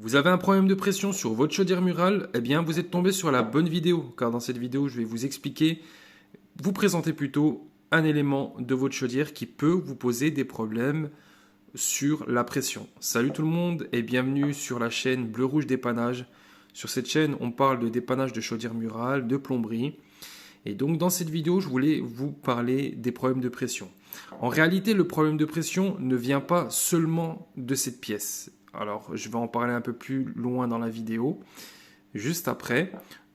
Vous avez un problème de pression sur votre chaudière murale? Eh bien, vous êtes tombé sur la bonne vidéo, car dans cette vidéo, je vais vous expliquer, vous présenter plutôt un élément de votre chaudière qui peut vous poser des problèmes sur la pression. Salut tout le monde et bienvenue sur la chaîne Bleu Rouge Dépannage. Sur cette chaîne, on parle de dépannage de chaudière murale, de plomberie. Et donc dans cette vidéo, je voulais vous parler des problèmes de pression. En réalité, le problème de pression ne vient pas seulement de cette pièce. Alors, je vais en parler un peu plus loin dans la vidéo, juste après.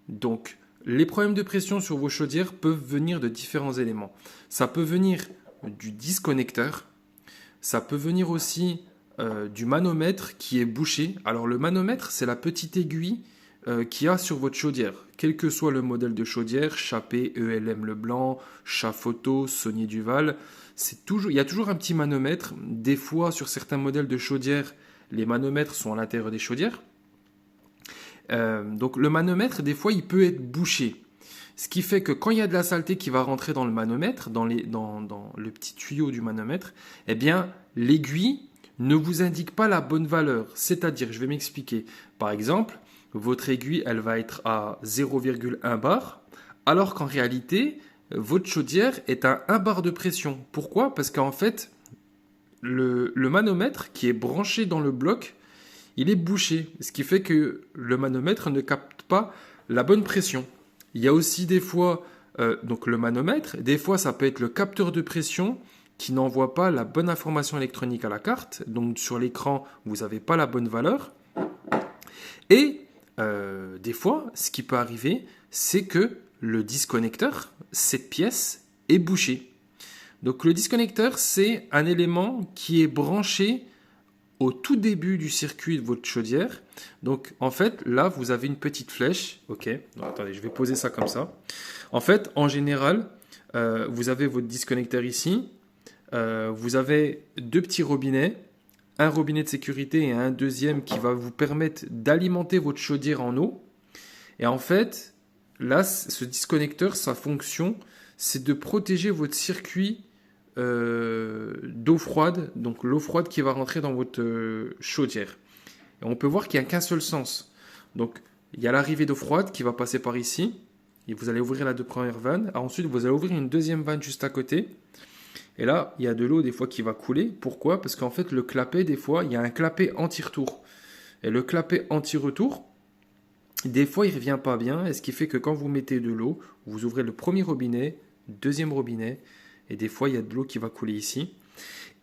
Donc, les problèmes de pression sur vos chaudières peuvent venir de différents éléments. Ça peut venir du disconnecteur, ça peut venir aussi du manomètre qui est bouché. Alors, le manomètre, c'est la petite aiguille qu'il y a sur votre chaudière. Quel que soit le modèle de chaudière, Chappée, ELM Leblanc, Chafoto, Saunier Duval, il y a toujours un petit manomètre. Des fois, sur certains modèles de chaudière, les manomètres sont à l'intérieur des chaudières. Donc le manomètre, des fois, il peut être bouché. Ce qui fait que quand il y a de la saleté qui va rentrer dans le manomètre, dans le petit tuyau du manomètre, eh bien, l'aiguille ne vous indique pas la bonne valeur. C'est-à-dire, je vais m'expliquer. Par exemple, votre aiguille, elle va être à 0,1 bar, alors qu'en réalité, votre chaudière est à 1 bar de pression. Pourquoi? Parce qu'en fait, le manomètre qui est branché dans le bloc, il est bouché, ce qui fait que le manomètre ne capte pas la bonne pression. Il y a aussi des fois, donc le manomètre, des fois ça peut être le capteur de pression qui n'envoie pas la bonne information électronique à la carte, donc sur l'écran vous n'avez pas la bonne valeur. Et des fois, ce qui peut arriver, c'est que le disconnecteur, cette pièce, est bouché. Donc le disconnecteur, c'est un élément qui est branché au tout début du circuit de votre chaudière. Donc en fait, là, vous avez une petite flèche. Ok, donc, attendez, je vais poser ça comme ça. En fait, en général, vous avez votre disconnecteur ici. Vous avez deux petits robinets. Un robinet de sécurité et un deuxième qui va vous permettre d'alimenter votre chaudière en eau. Et en fait, là, ce disconnecteur, sa fonction, c'est de protéger votre circuit d'eau froide, donc l'eau froide qui va rentrer dans votre chaudière. Et on peut voir qu'il n'y a qu'un seul sens. Donc, il y a l'arrivée d'eau froide qui va passer par ici, et vous allez ouvrir la deux premières vannes. Ensuite, vous allez ouvrir une deuxième vanne juste à côté. Et là, il y a de l'eau des fois qui va couler. Pourquoi? Parce qu'en fait, le clapet, des fois, il y a un clapet anti-retour. Et le clapet anti-retour, des fois, il ne revient pas bien. Et ce qui fait que quand vous mettez de l'eau, vous ouvrez le premier robinet, deuxième robinet, et des fois, il y a de l'eau qui va couler ici.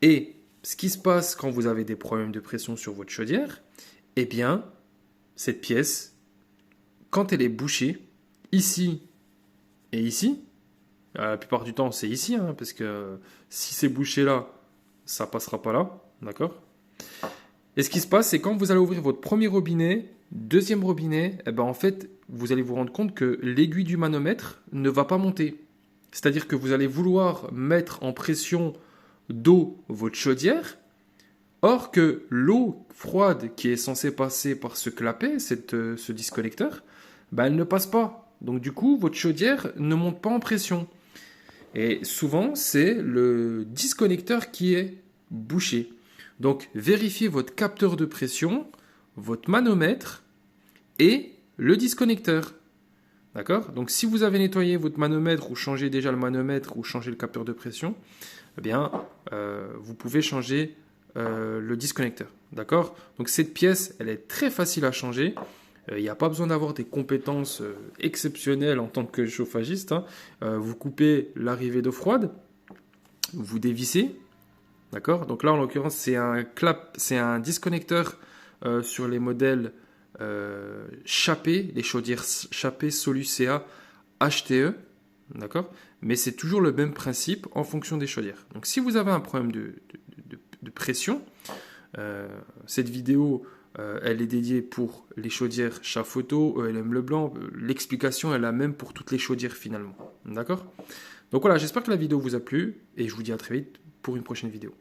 Et ce qui se passe quand vous avez des problèmes de pression sur votre chaudière, eh bien, cette pièce, quand elle est bouchée, ici et ici, la plupart du temps, c'est ici, hein, parce que si c'est bouché là, ça passera pas là, d'accord? Et ce qui se passe, c'est quand vous allez ouvrir votre premier robinet, deuxième robinet, eh ben, en fait, vous allez vous rendre compte que l'aiguille du manomètre ne va pas monter. C'est-à-dire que vous allez vouloir mettre en pression d'eau votre chaudière, or que l'eau froide qui est censée passer par ce clapet, ce disconnecteur, ben elle ne passe pas. Donc du coup, votre chaudière ne monte pas en pression. Et souvent, c'est le disconnecteur qui est bouché. Donc vérifiez votre capteur de pression, votre manomètre et le disconnecteur. D'accord? Donc si vous avez nettoyé votre manomètre ou changé déjà le manomètre ou changé le capteur de pression, eh bien, vous pouvez changer le disconnecteur. D'accord? Donc cette pièce, elle est très facile à changer. Il n'y a pas besoin d'avoir des compétences exceptionnelles en tant que chauffagiste. Hein. Vous coupez l'arrivée d'eau froide, vous dévissez. D'accord? Donc là, en l'occurrence, c'est un disconnecteur sur les modèles Chappée, les chaudières Chappée, Solucea, HTE, d'accord? Mais c'est toujours le même principe en fonction des chaudières. Donc si vous avez un problème de pression, cette vidéo, elle est dédiée pour les chaudières Chafoto, ELM Leblanc. L'explication est la même pour toutes les chaudières finalement, d'accord? Donc voilà, j'espère que la vidéo vous a plu et je vous dis à très vite pour une prochaine vidéo.